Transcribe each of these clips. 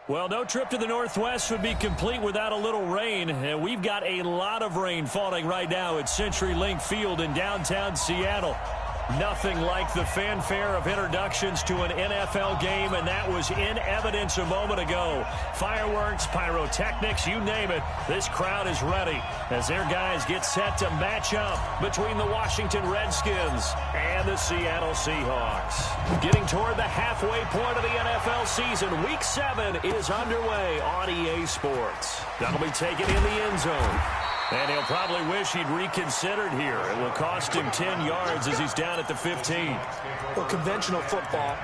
Well, no trip to the Northwest would be complete without a little rain, and we've got a lot of rain falling right now at CenturyLink Field in downtown Seattle. Nothing like the fanfare of introductions to an NFL game, and that was in evidence a moment ago. Fireworks, pyrotechnics, you name it. This crowd is ready as their guys get set to match up between the Washington Redskins and the Seattle Seahawks. Getting toward the halfway point of the NFL season, Week 7 is underway on EA Sports. That'll be taken in the end zone. And he'll probably wish he'd reconsidered here. It will cost him 10 yards as he's down at the 15. Well, conventional football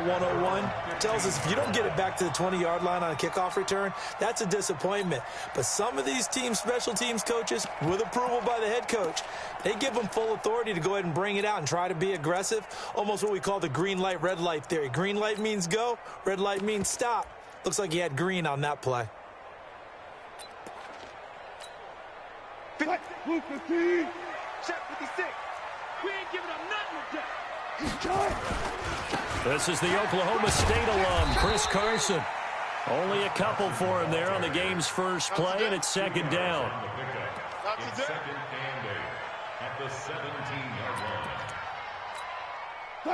101, tells us if you don't get it back to the 20-yard line on a kickoff return, that's a disappointment. But some of these special teams coaches, with approval by the head coach, they give them full authority to go ahead and bring it out and try to be aggressive, almost what we call the green light, red light theory. Green light means go, red light means stop. Looks like he had green on that play. Blue 15. Check 56. We ain't giving up nothing with that. This is the Oklahoma State alum, Chris Carson. Only a couple for him there on the game's first play, and it's second down.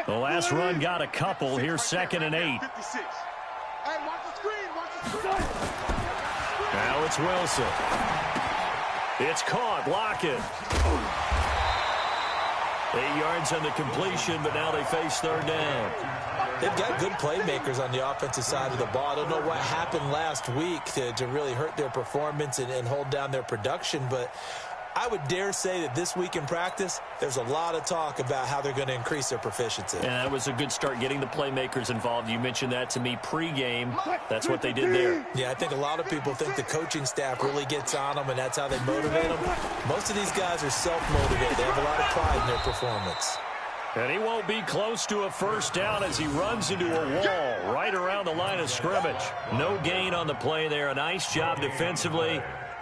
The last run got a couple. Here's 2nd and 8. Now it's Wilson. It's caught. Lockett. 8 yards on the completion, but now they face third down. They've got good playmakers on the offensive side of the ball. I don't know what happened last week to really hurt their performance and hold down their production, but I would dare say that this week in practice, there's a lot of talk about how they're going to increase their proficiency. And that was a good start, getting the playmakers involved. You mentioned that to me pregame. That's what they did there. Yeah, I think a lot of people think the coaching staff really gets on them, and that's how they motivate them. Most of these guys are self-motivated. They have a lot of pride in their performance. And he won't be close to a first down as he runs into a wall right around the line of scrimmage. No gain on the play there. A nice job defensively.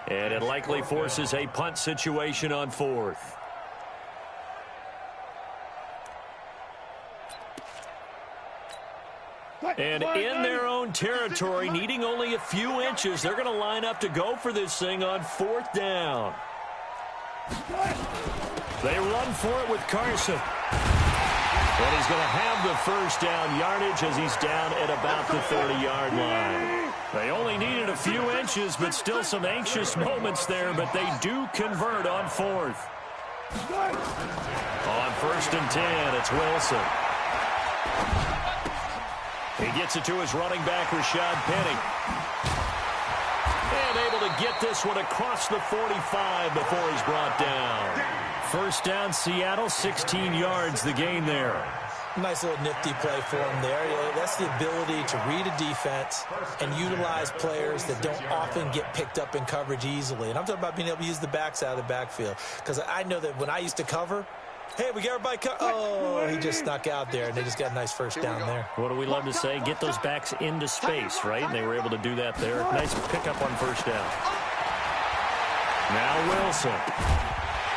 And it likely forces a punt situation on 4th. And in their own territory, needing only a few inches, they're going to line up to go for this thing on 4th down. They run for it with Carson. And he's going to have the first down yardage as he's down at about the 30-yard line. They only needed a few inches, but still some anxious moments there, but they do convert on 4th. On 1st and 10, it's Wilson. He gets it to his running back, Rashad Penny. And able to get this one across the 45 before he's brought down. First down, Seattle, 16 yards the gain there. Nice little nifty play for him there. That's the ability to read a defense and utilize players that don't often get picked up in coverage easily. And I'm talking about being able to use the backs out of the backfield. Because I know that when I used to cover, hey, we got everybody oh, he just snuck out there, and they just got a nice first down there. What do we love to say? Get those backs into space, right? And they were able to do that there. Nice pickup on first down. Now Wilson.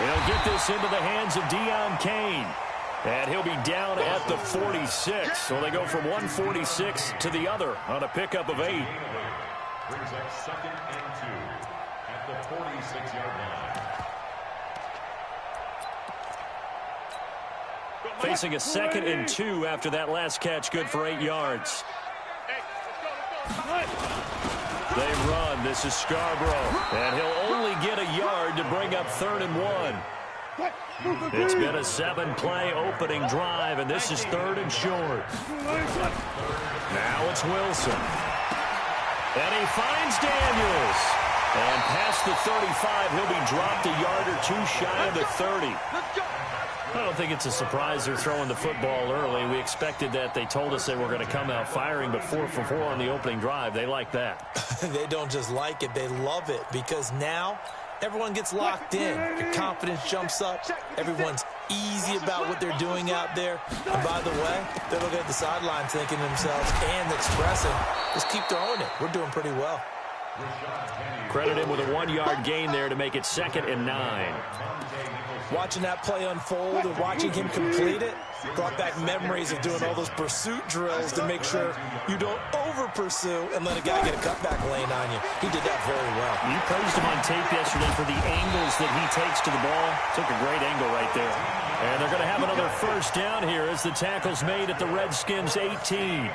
He'll get this into the hands of Deion Kane. And he'll be down at the 46. So they go from 146 to the other on a pickup of 8. Brings up 2nd and 2 at the 46-yard line. Facing a 2nd and 2 after that last catch, good for 8 yards. They run. This is Scarborough. And he'll only get a yard to bring up 3rd and 1. It's been a 7-play opening drive, and this is 3rd and short. Now it's Wilson. And he finds Daniels. And past the 35, he'll be dropped a yard or two shy of the 30. I don't think it's a surprise they're throwing the football early. We expected that. They told us they were going to come out firing, but 4 for 4 on the opening drive. They like that. They don't just like it. They love it because now everyone gets locked in. Their confidence jumps up. Everyone's easy about what they're doing out there. And by the way, they're looking at the sideline thinking to themselves and expressing, just keep throwing it. We're doing pretty well. Credit him with a 1-yard gain there to make it 2nd and 9. Watching that play unfold and watching him complete it brought back memories of doing all those pursuit drills to make sure you don't over-pursue and let a guy get a cutback lane on you. He did that very well. You praised him on tape yesterday for the angles that he takes to the ball. Took a great angle right there. And they're going to have another first down here as the tackle's made at the Redskins' 18.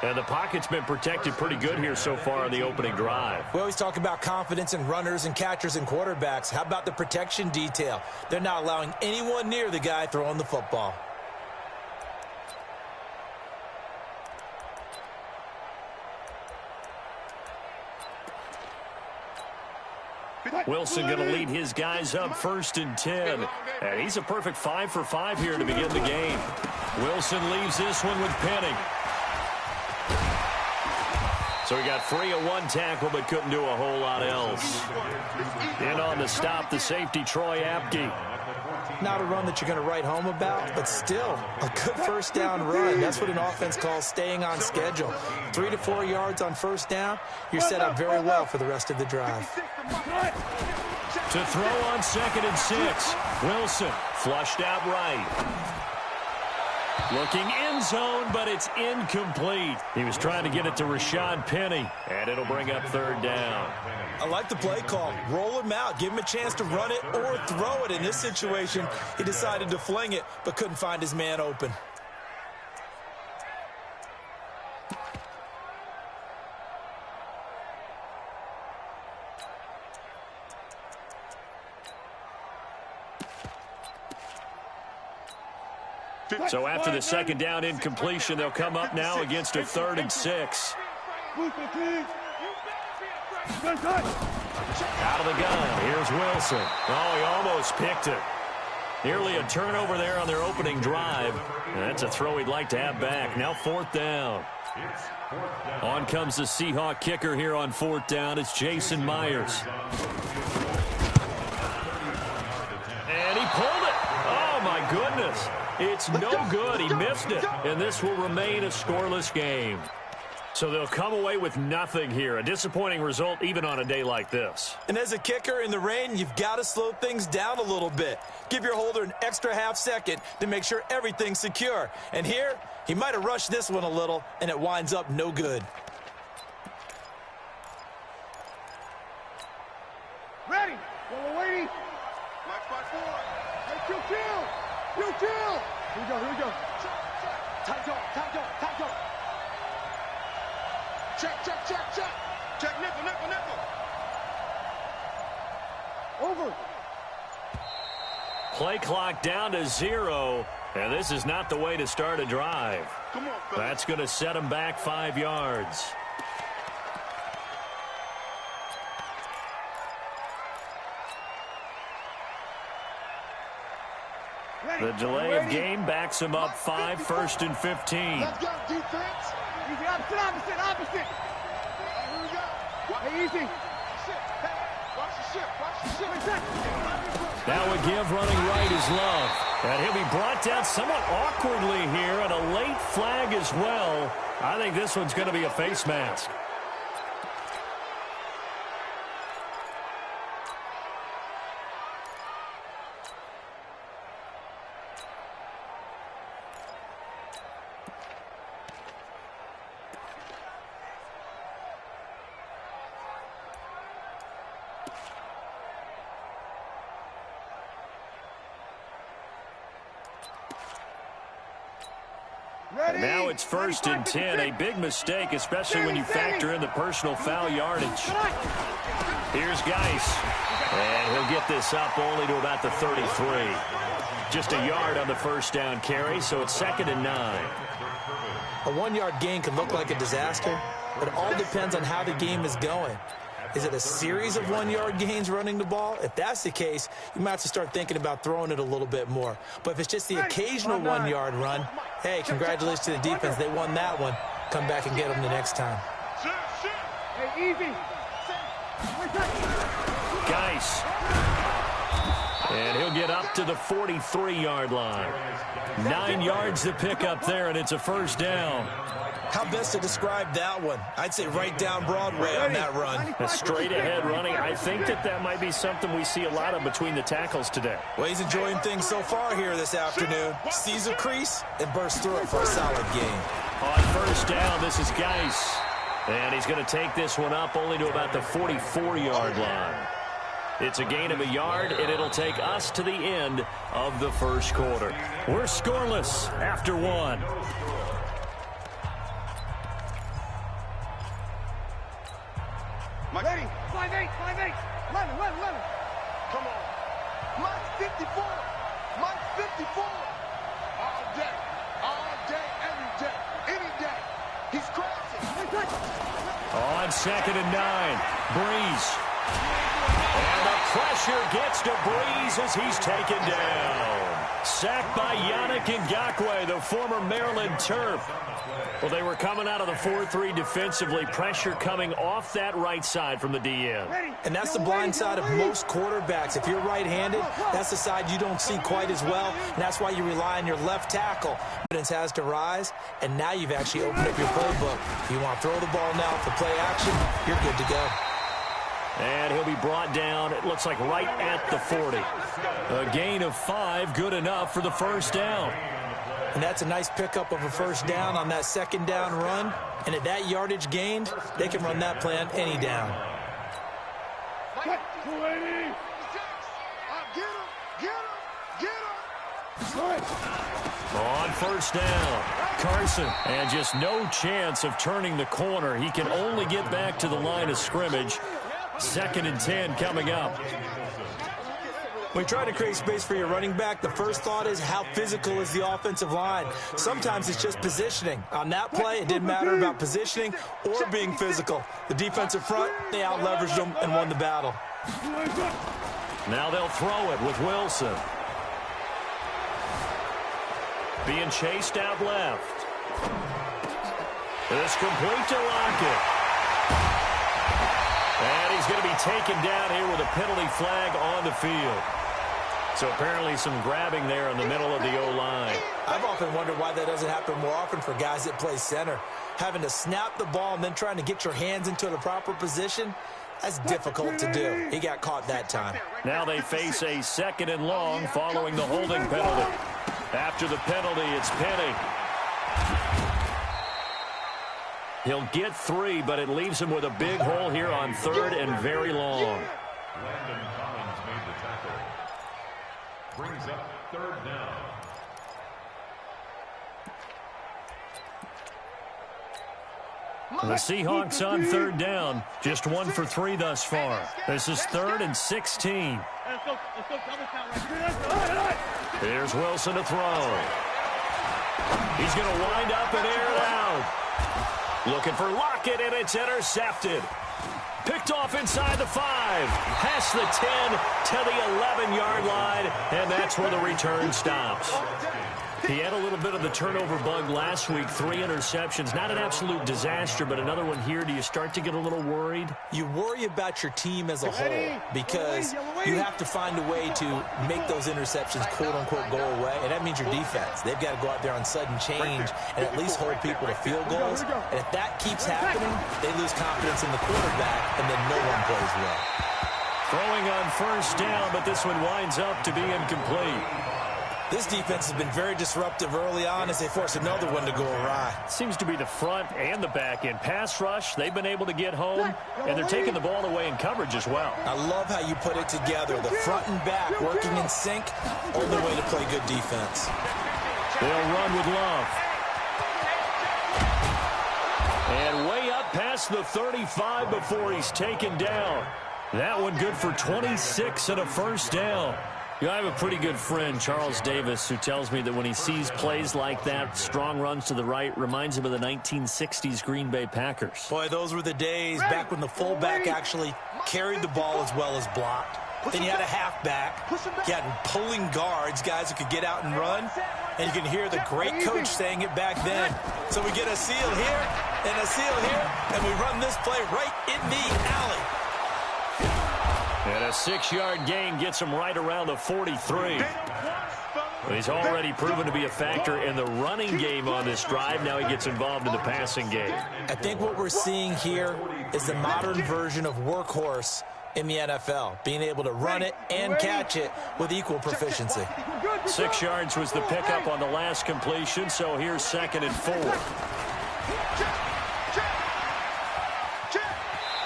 And the pocket's been protected pretty good here so far on the opening drive. We always talk about confidence in runners and catchers and quarterbacks. How about the protection detail? They're not allowing anyone near the guy throwing the football. Wilson going to lead his guys up 1st and 10. And he's a perfect 5 for 5 here to begin the game. Wilson leaves this one with Penning. So he got free of one tackle, but couldn't do a whole lot else. In on the stop, the safety, Troy Apke. Not a run that you're going to write home about, but still a good first down run. That's what an offense calls staying on schedule. 3 to 4 yards on first down, you're set up very well for the rest of the drive. To throw on 2nd and 6. Wilson flushed out right. Looking end zone, but it's incomplete. He was trying to get it to Rashad Penny, and it'll bring up 3rd down. I like the play call. Roll him out. Give him a chance to run it or throw it. In this situation, he decided to fling it, but couldn't find his man open. So after the 2nd down incompletion, they'll come up now against a 3rd and 6. Out of the gun. Here's Wilson. Oh, he almost picked it. Nearly a turnover there on their opening drive. And that's a throw he'd like to have back. Now 4th down. On comes the Seahawk kicker here on 4th down. It's Jason Myers. And he pulled it. Oh, my goodness. It's no good. He missed it. And this will remain a scoreless game. So they'll come away with nothing here. A disappointing result even on a day like this. And as a kicker in the rain, you've got to slow things down a little bit. Give your holder an extra half second to make sure everything's secure. And here, he might have rushed this one a little, and it winds up no good. Ready. Well, waiting. Black spot 4. Hey, chill. Here we go. Tight dog. Check, nickel. Over. Play clock down to 0, and this is not the way to start a drive. Come on, fellas. That's going to set them back 5 yards. The delay of game backs him up 5, 1st and 15. Let's go, defense. Easy, opposite. Here we go. Hey, easy. Watch the ship. That would give running right is Love. And he'll be brought down somewhat awkwardly here, and a late flag as well. I think this one's going to be a face mask. And now it's 1st and 10, a big mistake, especially when you factor in the personal foul yardage. Here's Geis, and he'll get this up only to about the 33. Just a yard on the first down carry, so it's 2nd and 9. A 1-yard gain can look like a disaster, but it all depends on how the game is going. Is it a series of 1-yard gains running the ball? If that's the case, you might have to start thinking about throwing it a little bit more. But if it's just the occasional 1-yard run, hey, congratulations to the defense. They won that one. Come back and get them the next time. Hey, easy. Geis. And he'll get up to the 43-yard line. 9 yards to pick up there, and it's a first down. How best to describe that one? I'd say right down Broadway on that run. A straight-ahead running. I think that might be something we see a lot of between the tackles today. Well, he's enjoying things so far here this afternoon. Sees a crease and bursts through it for a solid gain. On first down, this is Geis. And he's going to take this one up only to about the 44-yard line. It's a gain of a yard, and it'll take us to the end of the first quarter. We're scoreless after one. Ready? 5-8, 5-8. 11. Come on. Mike's 54. Mike's 54. All day, every day, any day. He's crashing. On 2nd and 9, Breeze. And the pressure gets to Breeze as he's taken down. Sacked by Yannick Ngakoue, the former Maryland Terp. Well, they were coming out of the 4-3 defensively. Pressure coming off that right side from the DN. And that's the blind side of most quarterbacks. If you're right-handed, that's the side you don't see quite as well. And that's why you rely on your left tackle. Confidence has to rise, and now you've actually opened up your playbook. If you want to throw the ball now for play action, you're good to go. And he'll be brought down, it looks like right at the 40. A gain of 5, good enough for the first down. And that's a nice pickup of a first down on that second down run. And at that yardage gained, they can run that play on any down. Get him. On first down, Carson. And just no chance of turning the corner. He can only get back to the line of scrimmage. 2nd and 10 coming up. When you try to create space for your running back, the first thought is how physical is the offensive line. Sometimes it's just positioning. On that play, it didn't matter about positioning or being physical. The defensive front, they out-leveraged them and won the battle. Now they'll throw it with Wilson. Being chased out left. It's complete to Lockett. And he's going to be taken down here with a penalty flag on the field. So apparently some grabbing there in the middle of the O-line. I've often wondered why that doesn't happen more often for guys that play center. Having to snap the ball and then trying to get your hands into the proper position, that's difficult to do. He got caught that time. Now they face a 2nd and long following the holding penalty. After the penalty, it's Penny. He'll get 3, but it leaves him with a big hole here on 3rd and very long. Landon Collins made the tackle. Brings up 3rd down. The Seahawks on 3rd down. Just 1 for 3 thus far. This is 3rd and 16. Here's Wilson to throw. He's going to wind up and air it out. Looking for Lockett, and it's intercepted. Picked off inside the 5. Past the 10 to the 11-yard line, and that's where the return stops. He had a little bit of the turnover bug last week, 3 interceptions. Not an absolute disaster, but another one here. Do you start to get a little worried? You worry about your team as a whole because you have to find a way to make those interceptions, quote-unquote, go away, and that means your defense. They've got to go out there on sudden change and at least hold people to field goals. And if that keeps happening, they lose confidence in the quarterback, and then no one plays well. Throwing on first down, but this one winds up to be incomplete. This defense has been very disruptive early on as they force another one to go awry. Seems to be the front and the back end. Pass rush, they've been able to get home, and they're taking the ball away in coverage as well. I love how you put it together. The front and back working in sync, only way to play good defense. They'll run with Love. And way up past the 35 before he's taken down. That one good for 26 and a first down. You know, I have a pretty good friend, Charles Davis, who tells me that when he sees plays like that, strong runs to the right, reminds him of the 1960s Green Bay Packers. Boy, those were the days back when the fullback actually carried the ball as well as blocked. Then you had a halfback. You had pulling guards, guys who could get out and run. And you can hear the great coach saying it back then. So we get a seal here and a seal here, and we run this play right in the alley. And A 6-yard gain gets him right around the 43. He's already proven to be a factor in the running game on this drive. Now he gets involved in the passing game. I think what we're seeing here is the modern version of workhorse in the NFL, being able to run it and catch it with equal proficiency. 6 yards was the pickup on the last completion, so here's 2nd and 4.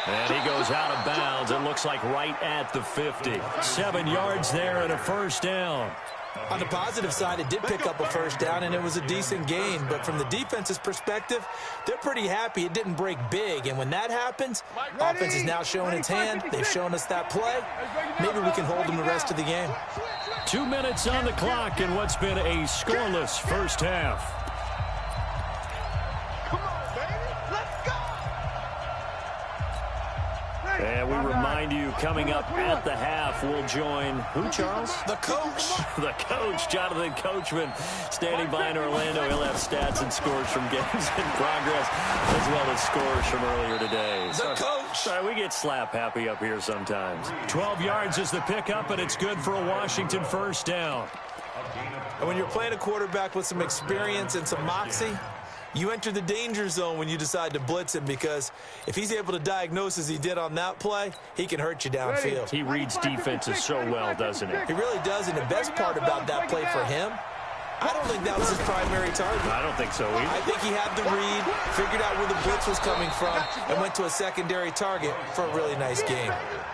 And he goes out of bounds. It looks like right at the 50. 7 yards there and a first down. On the positive side, it did pick up a first down, and it was a decent gain. But from the defense's perspective, they're pretty happy it didn't break big. And when that happens, offense is now showing its hand. They've shown us that play. Maybe we can hold them the rest of the game. 2 minutes on the clock in what's been a scoreless first half. And we remind you, coming up at the half, we'll join who, Charles? The coach. The coach, Jonathan Coachman, standing by in Orlando. He'll have stats and scores from games in progress, as well as scores from earlier today. The coach. Sorry, we get slap happy up here sometimes. 12 yards is the pickup, and it's good for a Washington first down. And when you're playing a quarterback with some experience and some moxie, you enter the danger zone when you decide to blitz him, because if he's able to diagnose as he did on that play, he can hurt you downfield. He reads defenses so well, doesn't he? He really does, and the best part about that play for him, I don't think that was his primary target. I don't think so either. I think he had the read, figured out where the blitz was coming from, and went to a secondary target for a really nice game.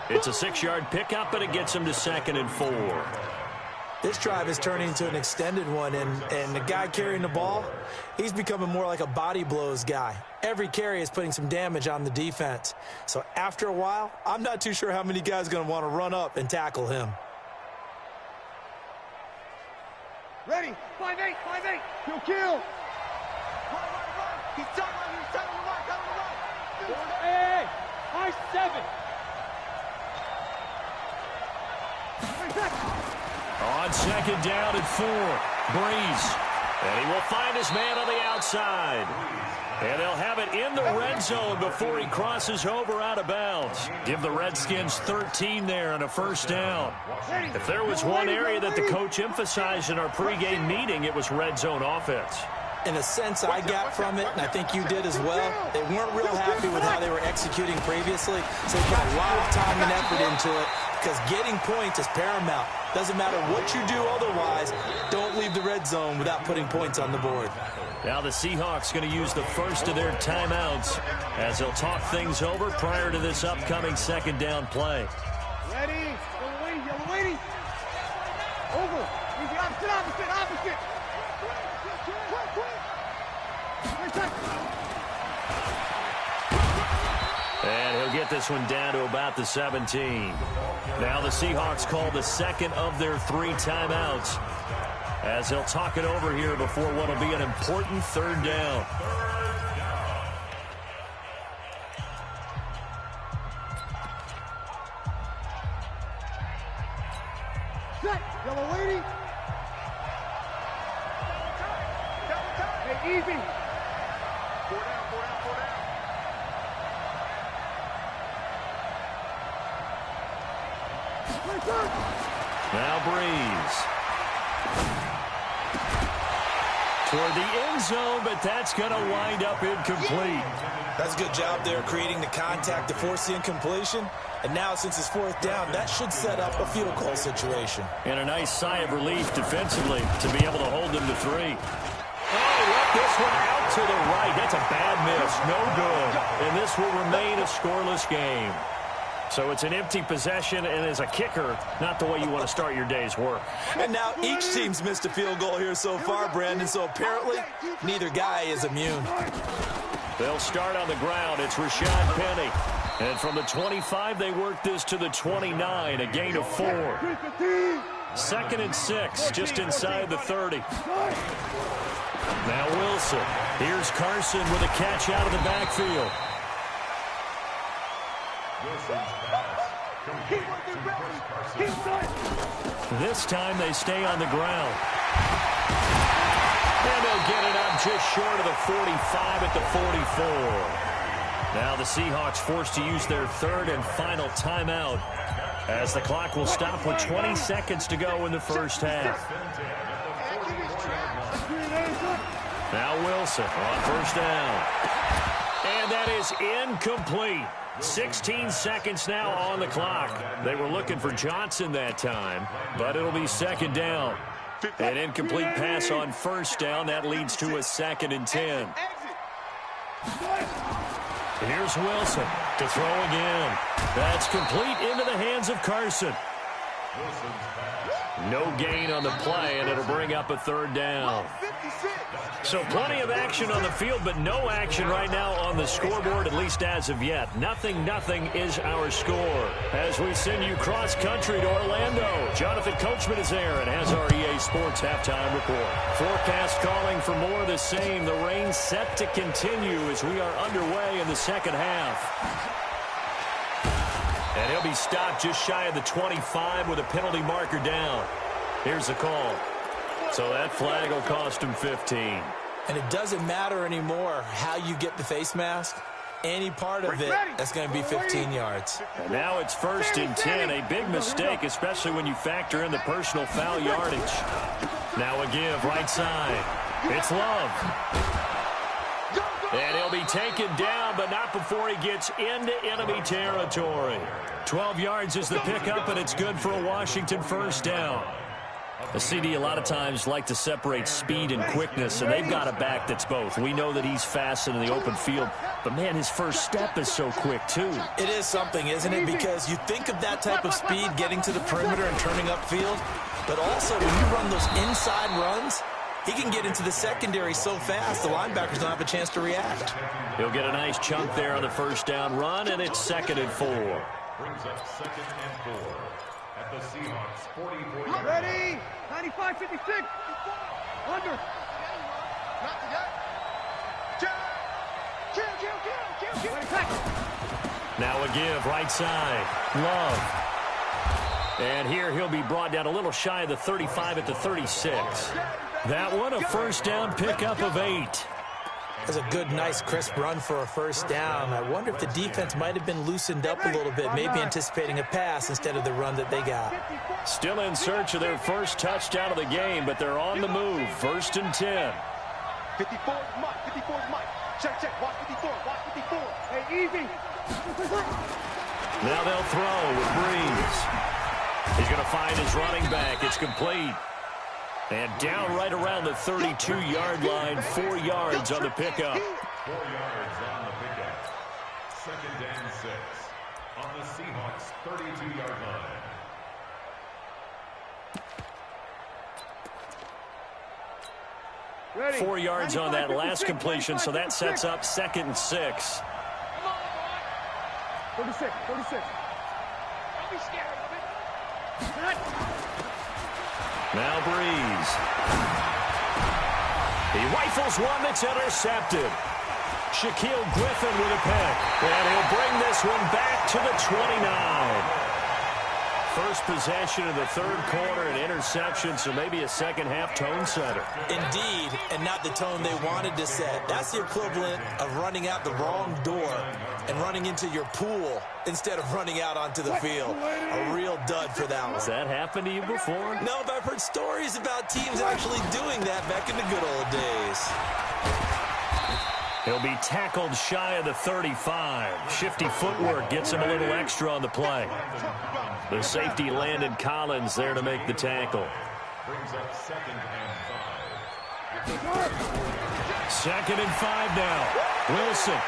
It's a 6-yard pickup, and it gets him to 2nd and 4. This drive is turning into an extended one, and the guy carrying the ball, he's becoming more like a body blows guy. Every carry is putting some damage on the defense. So after a while, I'm not too sure how many guys are going to want to run up and tackle him. Ready? 5-8, 5-8. He'll kill. He's talking to the right. Hey, I-7. On 2nd down and 4, Breeze. And he will find his man on the outside. And they'll have it in the red zone before he crosses over out of bounds. Give the Redskins 13 there and a first down. If there was one area that the coach emphasized in our pregame meeting, it was red zone offense. In a sense, I got from it, and I think you did as well, they weren't real happy with how they were executing previously, so they put a lot of time and effort into it, because getting points is paramount. Doesn't matter what you do otherwise, don't leave the red zone without putting points on the board. Now the Seahawks going to use the first of their timeouts as they'll talk things over prior to this upcoming 2nd down play. Ready? Yellow waiting. Over. Easy, opposite. And he'll get this one down to about the 17. Now the Seahawks call the 2nd of their 3 timeouts as they'll talk it over here before what will be an important 3rd down. Set. Yellow waiting. Hey, easy. Four down. Now Breeze. Toward the end zone, but that's going to wind up incomplete. That's a good job there creating the contact to force the incompletion. And now, since it's 4th down, that should set up a field goal situation. And a nice sigh of relief defensively to be able to hold them to 3. Oh, let this one out to the right. That's a bad miss. No good. And this will remain a scoreless game. So it's an empty possession, and as a kicker, not the way you want to start your day's work. And now each team's missed a field goal here so far, Brandon, so apparently neither guy is immune. They'll start on the ground. It's Rashad Penny. And from the 25, they work this to the 29, a gain of 4. 2nd and 6, just inside the 30. Now Wilson. Here's Carson with a catch out of the backfield. This time they stay on the ground. And they'll get it up just short of the 45 at the 44. Now the Seahawks forced to use their 3rd and final timeout as the clock will stop with 20 seconds to go in the first half. Now Wilson on first down. And that is incomplete. 16 seconds now on the clock. They were looking for Johnson that time, but it'll be second down. An incomplete pass on first down. That leads to a 2nd and 10. Here's Wilson to throw again. That's complete into the hands of Carson. No gain on the play, and it'll bring up a 3rd down. So plenty of action on the field, but no action right now on the scoreboard, at least as of yet. 0-0 is our score. As we send you cross-country to Orlando, Jonathan Coachman is there and has our EA Sports halftime report. Forecast calling for more of the same. The rain set to continue as we are underway in the second half. And he'll be stopped just shy of the 25 with a penalty marker down. Here's the call. So that flag will cost him 15. And it doesn't matter anymore how you get the face mask. Any part of it, that's going to be 15 yards. And now it's 1st and 10. A big mistake, especially when you factor in the personal foul yardage. Now a give right side. It's Love. And he'll be taken down, but not before he gets into enemy territory. 12 yards is the pickup, and it's good for a Washington first down. The CD a lot of times like to separate speed and quickness, and they've got a back that's both. We know that he's fast in the open field, but, man, his first step is so quick, too. It is something, isn't it? Because you think of that type of speed getting to the perimeter and turning upfield, but also when you run those inside runs, he can get into the secondary so fast, the linebackers don't have a chance to react. He'll get a nice chunk there on the first down run, and it's 2nd and 4. Brings up 2nd and 4 at the Seahawks 44. Ready? 95-56. Under. Not together. Kill. Now a give right side. Love. And here he'll be brought down a little shy of the 35 at the 36. That one a first down pickup of 8. That's a good, nice, crisp run for a first down. I wonder if the defense might have been loosened up a little bit, maybe anticipating a pass instead of the run that they got. Still in search of their first touchdown of the game, but they're on the move. 1st and 10. 54 is Mike. 54 is Mike. Check. Watch 54. Watch 54. Hey, easy. Now they'll throw with Breeze. He's going to find his running back. It's complete. And down right around the 32-yard line, 4 yards on the pickup. 4 yards on the pickup. 2nd and 6 on the Seahawks 32-yard line. Ready. 4 yards on that last completion, so that sets up 2nd and 6. 36. Don't be scared of it. Now Breeze. He rifles one that's intercepted. Shaquille Griffin with a pick. And he'll bring this one back to the 29. First possession of the 3rd quarter, an interception, so maybe a second-half tone setter. Indeed, and not the tone they wanted to set. That's the equivalent of running out the wrong door and running into your pool instead of running out onto the field. A real dud for that one. Has that happened to you before? No, but I've heard stories about teams actually doing that back in the good old days. He'll be tackled shy of the 35. Shifty footwork gets him a little extra on the play. The safety Landon Collins there to make the tackle. Brings up 2nd and 5. 2nd and 5 now. Wilson.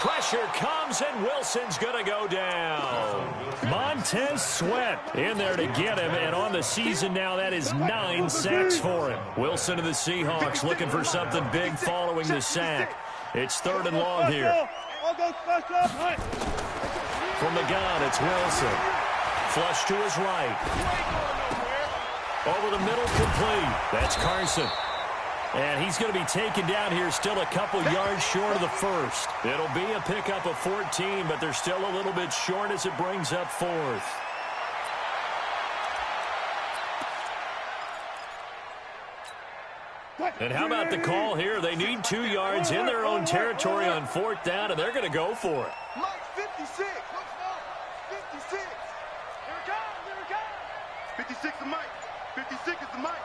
Pressure comes, and Wilson's going to go down. Montez Sweat in there to get him, and on the season now, that is 9 sacks for him. Wilson and the Seahawks looking for something big following the sack. It's 3rd and long here. From the gun, it's Wilson. Flush to his right. Over the middle, complete. That's Carson. And he's going to be taken down here, still a couple yards short of the first. It'll be a pickup of 14, but they're still a little bit short as it brings up 4th. And how about the call here? They need 2 yards in their own territory on 4th down, and they're going to go for it. 56. 56. Here it comes. Here it comes. 56 is Mike. 56 is the Mike.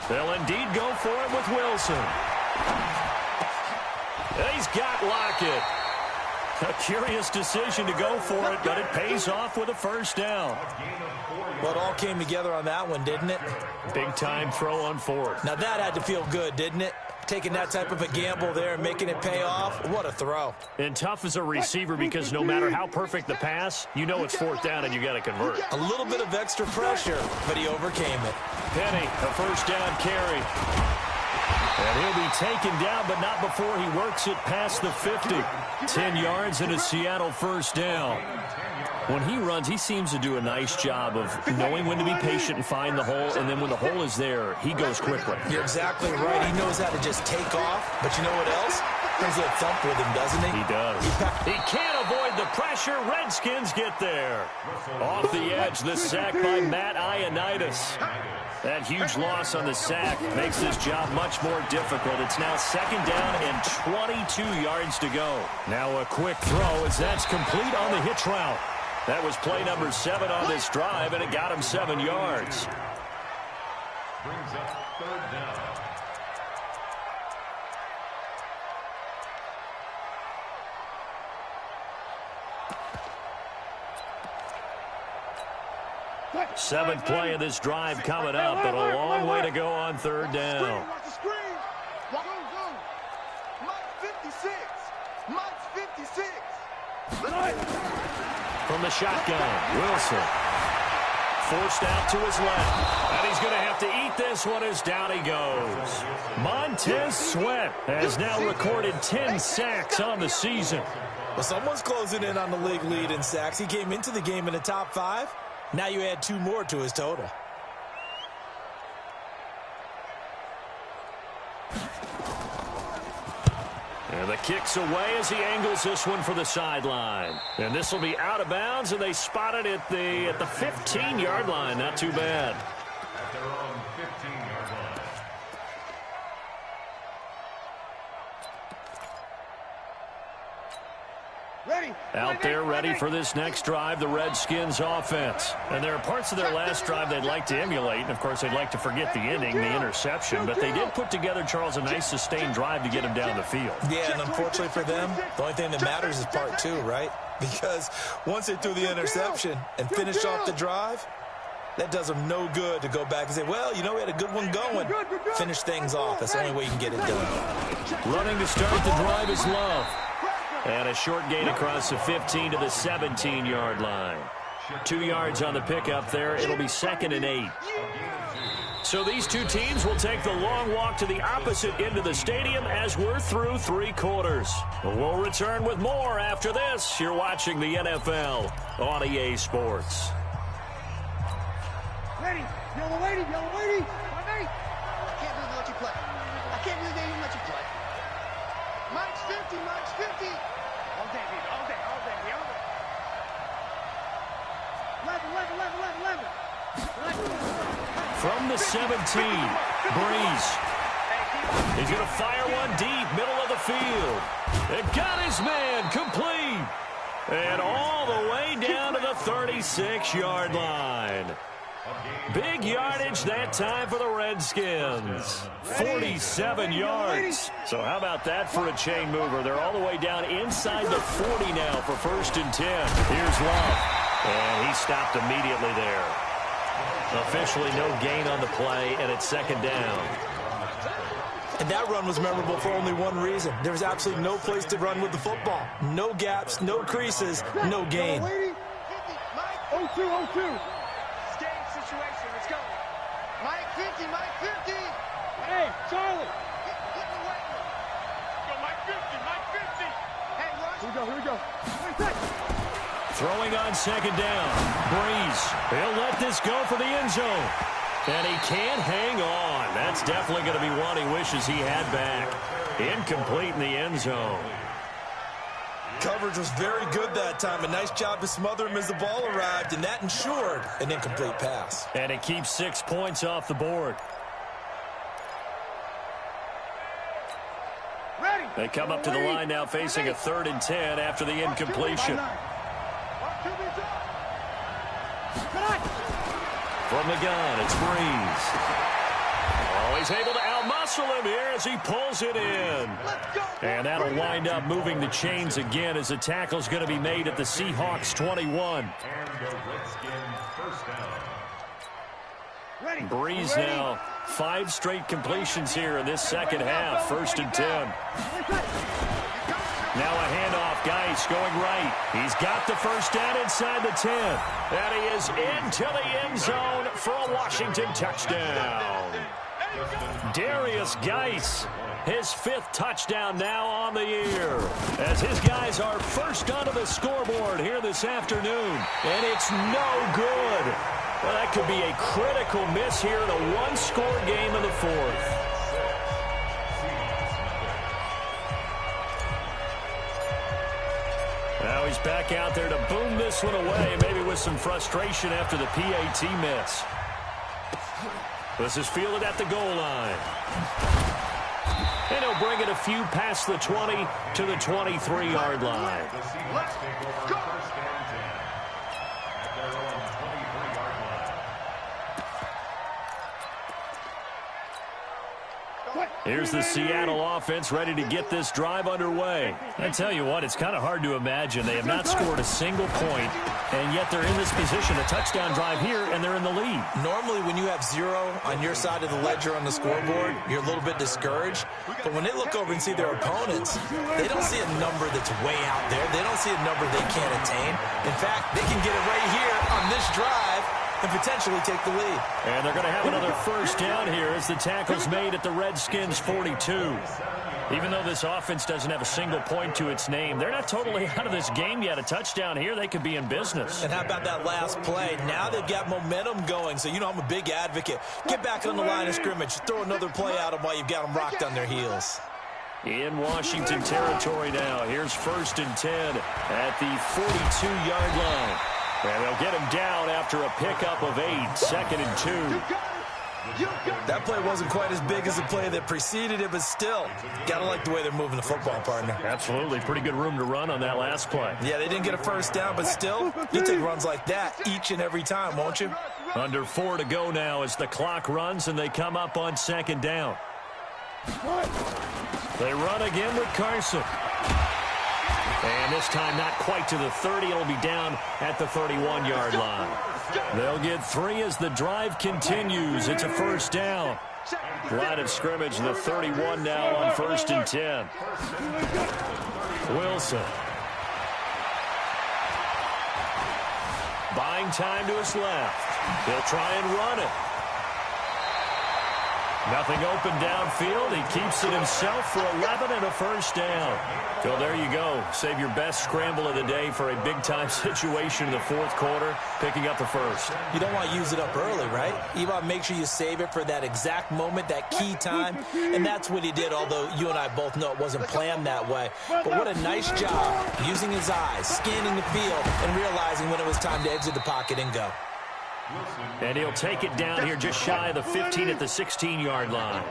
They'll indeed go for it with Wilson. And he's got Lockett. A curious decision to go for it, but it pays off with a first down. Well, it all came together on that one, didn't it? Big-time throw on fourth. Now, that had to feel good, didn't it? Taking that type of a gamble there and making it pay off. What a throw. And tough as a receiver because no matter how perfect the pass, you know it's fourth down and you got to convert. A little bit of extra pressure, but he overcame it. Penny, a first down carry. And he'll be taken down, but not before he works it past the 50. 10 yards and a Seattle first down. When he runs, he seems to do a nice job of knowing when to be patient and find the hole, and then when the hole is there, he goes quickly. You're exactly right. He knows how to just take off, but you know what else? There's a thump with him, doesn't he? He does. He can't avoid the pressure. Redskins get there. Off the edge, the sack by Matt Ioannidis. That huge loss on the sack makes this job much more difficult. It's now second down and 22 yards to go. Now a quick throw as that's complete on the hitch route. That was play number 7 on this drive, and it got him 7 yards. Brings up third down. Seventh play of this drive coming up, but a long way to go on third down. Watch the screen. Mike 56. Mike's 56. From the shotgun, Wilson. Forced out to his left. And he's going to have to eat this one as down he goes. Montez Sweat has now recorded 10 sacks on the season. Well, someone's closing in on the league lead in sacks. He came into the game in the top 5. Now you add 2 more to his total. And the kick's away as he angles this one for the sideline. And this will be out of bounds, and they spot it at the 15-yard line. Not too bad. At their own 15-yard line. Out there ready for this next drive, the Redskins offense. And there are parts of their last drive they'd like to emulate. And, of course, they'd like to forget the ending, the interception. But they did put together, Charles, a nice sustained drive to get him down the field. Yeah, and unfortunately for them, the only thing that matters is part 2, right? Because once they threw the interception and finished off the drive, that does them no good to go back and say, well, you know, we had a good one going. Finish things off. That's the only way you can get it done. Running to start the drive is Love. And a short gain across the 15 to the 17-yard line. 2 yards on the pickup there. It'll be second and 8. So these two teams will take the long walk to the opposite end of the stadium as we're through 3 quarters. We'll return with more after this. You're watching the NFL on EA Sports. Ready. Yellow lady. Yellow lady. My mate. I can't believe they let you play. I can't believe they even let you play. Mike's 50. Mike's 50. All day, baby. All day. All day. All day. 11. From the 17, Breeze. He's going to fire one deep, middle of the field. It got his man complete. And all the way down to the 36-yard line. Big yardage that time for the Redskins. 47 yards. So how about that for a chain mover? They're all the way down inside the 40 now for first and 10. Here's Love. And he stopped immediately there. Officially no gain on the play, and it's second down. And that run was memorable for only one reason. There was absolutely no place to run with the football. No gaps, no creases, no gain. 0-2, 0-2. Situation, let's go. Mike 50, Mike 50. Hey, Charlie. Get the way. Go, Mike 50, Mike 50. Hey, Rush. Here we go. Throwing on second down. Breeze. He'll let this go for the end zone. And he can't hang on. That's definitely going to be one he wishes he had back. Incomplete in the end zone. Coverage was very good that time. A nice job to smother him as the ball arrived, and that ensured an incomplete pass. And it keeps 6 points off the board. Ready. They come up to the line now facing a 3rd and 10 after the incompletion. From the gun, it's Breeze. Oh, he's able to outmuscle him here as he pulls it in. And that'll wind up moving the chains again as the tackle's going to be made at the Seahawks 21. Breeze now 5 straight completions here in this second half. 1st and 10. Now a handoff. Geis going right. He's got the first down inside the 10. And he is into the end zone for a Washington touchdown. Darius Geis, his 5th touchdown now on the year, as his guys are first onto the scoreboard here this afternoon. And it's no good. Well, that could be a critical miss here in a 1-score game in the 4th. Now he's back out there to boom this one away, maybe with some frustration after the PAT miss. This is fielded at the goal line. And he'll bring it a few past the 20 to the 23-yard line. Let's go. Here's the Seattle offense ready to get this drive underway. I tell you what, it's kind of hard to imagine. They have not scored a single point, and yet they're in this position, a touchdown drive here, and they're in the lead. Normally, when you have 0 on your side of the ledger on the scoreboard, you're a little bit discouraged. But when they look over and see their opponents, they don't see a number that's way out there. They don't see a number they can't attain. In fact, they can get it right here on this drive and potentially take the lead. And they're going to have another first down here as the tackle's made at the Redskins 42. Even though this offense doesn't have a single point to its name, they're not totally out of this game yet. A touchdown here, they could be in business. And how about that last play? Now they've got momentum going. So, you know, I'm a big advocate. Get back on the line of scrimmage. Throw another play at them while you've got them rocked on their heels. In Washington territory now. Here's 1st and 10 at the 42-yard line. And they'll get him down after a pickup of 8, 2nd and 2. That play wasn't quite as big as the play that preceded it, but still, got to like the way they're moving the football, partner. Absolutely. Pretty good room to run on that last play. Yeah, they didn't get a first down, but still, you take runs like that each and every time, won't you? Under 4 to go now as the clock runs and they come up on 2nd down. They run again with Carson. And this time not quite to the 30. It'll be down at the 31-yard line. They'll get 3 as the drive continues. It's a first down. Line of scrimmage, the 31 now on 1st and 10. Wilson. Buying time to his left. He'll try and run it. Nothing open downfield. He keeps it himself for 11 and a first down. So there you go. Save your best scramble of the day for a big-time situation in the 4th quarter, picking up the first. You don't want to use it up early, right? You want to make sure you save it for that exact moment, that key time. And that's what he did, although you and I both know it wasn't planned that way. But what a nice job using his eyes, scanning the field, and realizing when it was time to exit the pocket and go. And he'll take it down here just shy of the 15 at the 16-yard line.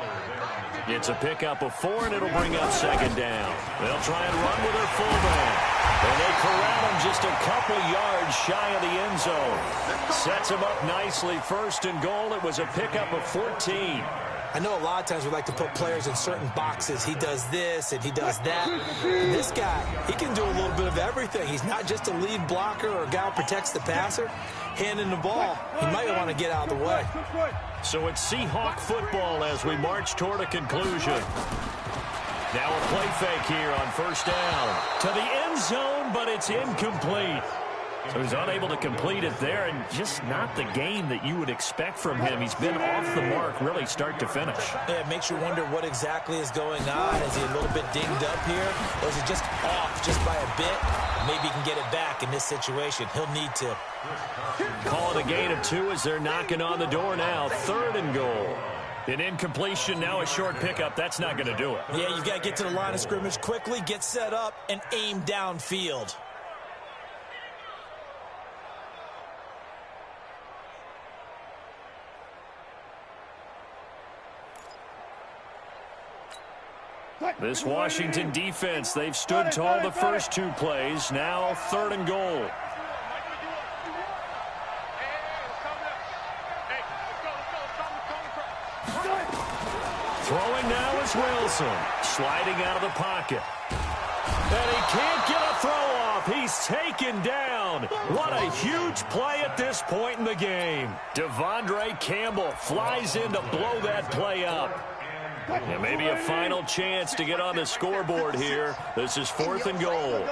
It's a pickup of 4, and it'll bring up 2nd down. They'll try and run with their fullback. And they corral him just a couple yards shy of the end zone. Sets him up nicely. 1st and goal. It was a pickup of 14. I know a lot of times we like to put players in certain boxes. He does this and he does that. And this guy, he can do a little bit of everything. He's not just a lead blocker or a guy who protects the passer. Handing the ball, he might want to get out of the way. So it's Seahawk football as we march toward a conclusion. Now a play fake here on 1st down. To the end zone, but it's incomplete. So he's unable to complete it there, and just not the game that you would expect from him. He's been off the mark really start to finish. Yeah, it makes you wonder what exactly is going on. Is he a little bit dinged up here, or is he just off just by a bit? Maybe he can get it back in this situation. He'll need to. Call it a gain of 2 as they're knocking on the door now. 3rd and goal. An incompletion, now a short pickup. That's not going to do it. Yeah, you've got to get to the line of scrimmage quickly, get set up, and aim downfield. This Washington defense, they've stood tall the first 2 plays. Now 3rd and goal. Throwing now is Wilson. Sliding out of the pocket. And he can't get a throw off. He's taken down. What a huge play at this point in the game. Devondre Campbell flies in to blow that play up. And maybe a final chance to get on the scoreboard here. This is 4th and goal.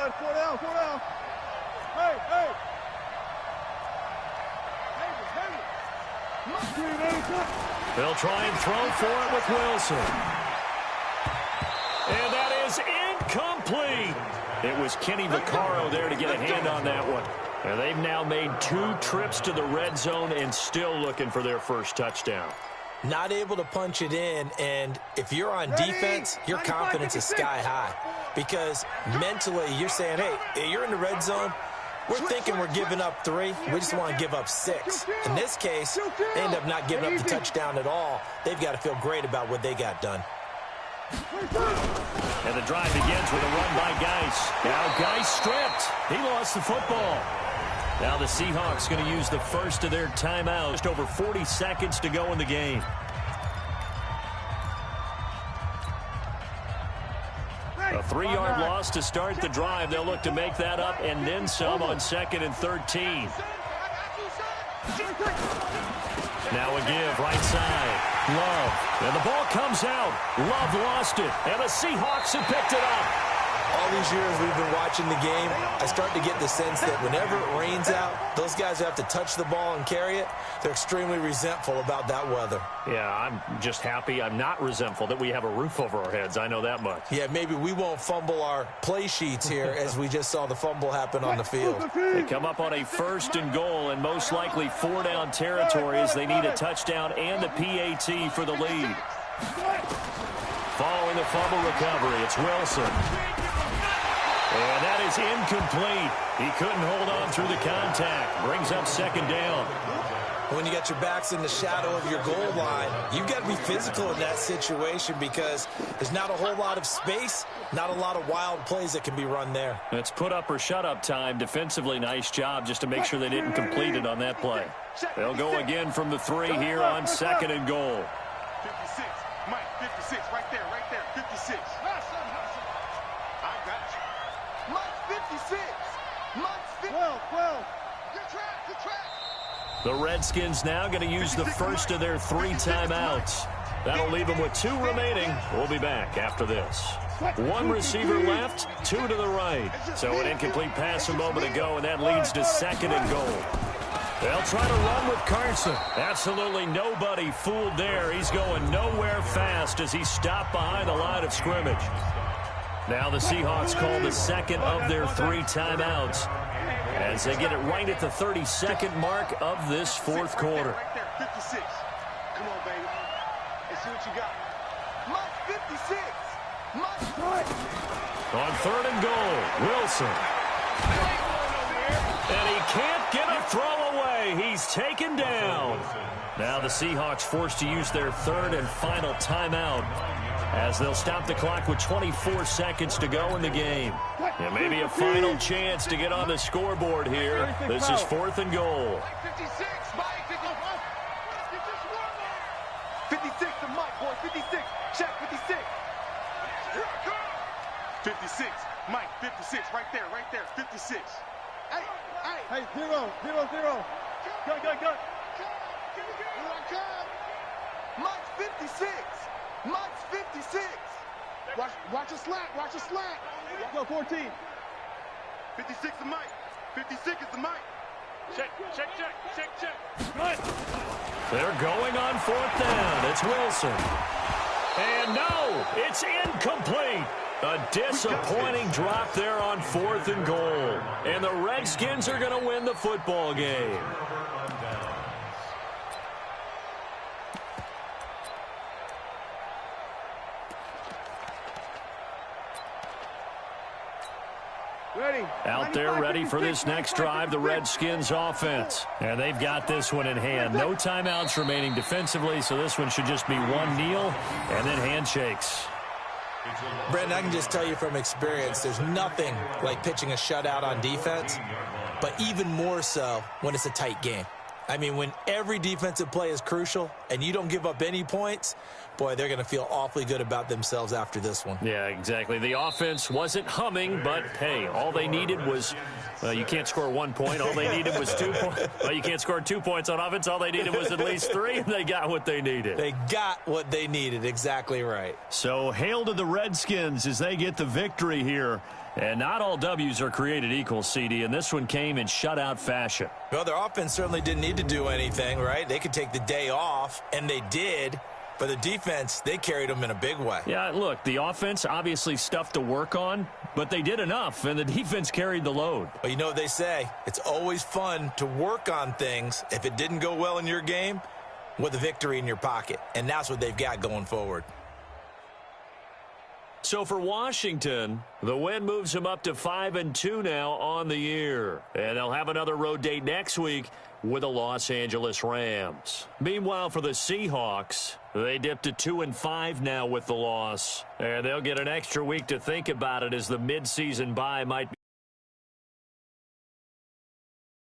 They'll try and throw for it with Wilson. And that is incomplete. It was Kenny Vaccaro there to get a hand on that one. And they've now made 2 trips to the red zone and still looking for their first touchdown. Not able to punch it in, and if you're on defense, your confidence is sky high. Because mentally, you're saying, hey, you're in the red zone. We're thinking we're giving up 3. We just want to give up 6. In this case, they end up not giving up the touchdown at all. They've got to feel great about what they got done. And the drive begins with a run by Geis. Now Geis stripped. He lost the football. Now the Seahawks going to use the first of their timeouts. Just over 40 seconds to go in the game. A 3-yard loss to start the drive. They'll look to make that up and then some on 2nd and 13. Now a give right side. Love. And the ball comes out. Love lost it. And the Seahawks have picked it up. All these years we've been watching the game, I start to get the sense that whenever it rains out, those guys who have to touch the ball and carry it, they're extremely resentful about that weather. Yeah, I'm just happy I'm not resentful that we have a roof over our heads. I know that much. Yeah, maybe we won't fumble our play sheets here as we just saw the fumble happen on the field. They come up on a 1st and goal and most likely 4-down territory as they need a touchdown and the PAT for the lead. Following the fumble recovery, it's Wilson. And that is incomplete. He couldn't hold on through the contact. Brings up 2nd down. When you got your backs in the shadow of your goal line, you've got to be physical in that situation because there's not a whole lot of space, not a lot of wild plays that can be run there. It's put up or shut up time. Defensively, nice job just to make sure they didn't complete it on that play. They'll go again from the 3 here on 2nd and goal. 56, Mike, 56, right there, 56. I got you. Mike, 56. Mike, 12. Good track. The Redskins now going to use the first of their 3 timeouts. That'll leave them with 2 remaining. We'll be back after this. 1 receiver left, 2 to the right. So an incomplete pass a moment ago, and that leads to 2nd and goal. They'll try to run with Carson. Absolutely nobody fooled there. He's going nowhere fast as he stopped behind the line of scrimmage. Now the Seahawks call the 2nd of their 3 timeouts as they get it right at the 32nd mark of this 4th quarter. Right there, 56. Come on, baby. Let's see what you got. Mike, 56. Mike. On 3rd and goal, Wilson. And he can't get a throw away. He's taken down. Now the Seahawks forced to use their 3rd and final timeout as they'll stop the clock with 24 seconds to go in the game. And maybe a final chance to get on the scoreboard here. This is 4th and goal. 56, Mike. 56 to Mike, boy. 56. Check, 56. 56. Mike, 56. Right there. 56. Hey, 0. Go. Mike's 56. Mike's 56. Watch a slack. Go 14. 56 to Mike. 56 is the Mike. Check. They're going on 4th down. It's Wilson. And no, it's incomplete. A disappointing drop there on 4th and goal. And the Redskins are going to win the football game. Out there ready for this next drive, the Redskins offense. And they've got this one in hand. No timeouts remaining defensively, so this one should just be 1 kneel and then handshakes. Brandon, I can just tell you from experience, there's nothing like pitching a shutout on defense, but even more so when it's a tight game. I mean, when every defensive play is crucial and you don't give up any points, boy, they're going to feel awfully good about themselves after this one. Yeah, exactly. The offense wasn't humming, but, hey, all they needed was, you can't score 1 point. All they needed was 2 points. Well, you can't score 2 points on offense. All they needed was at least 3, and they got what they needed. They got what they needed. Exactly right. So, hail to the Redskins as they get the victory here. And not all W's are created equal, CD, and this one came in shutout fashion. Well, their offense certainly didn't need to do anything, right? They could take the day off, and they did. But the defense, they carried them in a big way. Yeah, look, the offense, obviously stuff to work on, but they did enough, and the defense carried the load. Well, you know what they say. It's always fun to work on things. If it didn't go well in your game, with a victory in your pocket. And that's what they've got going forward. So for Washington, the win moves them up to 5-2 now on the year. And they'll have another road date next week with the Los Angeles Rams. Meanwhile, for the Seahawks, they dipped to 2-5 now with the loss. And they'll get an extra week to think about it as the midseason bye might be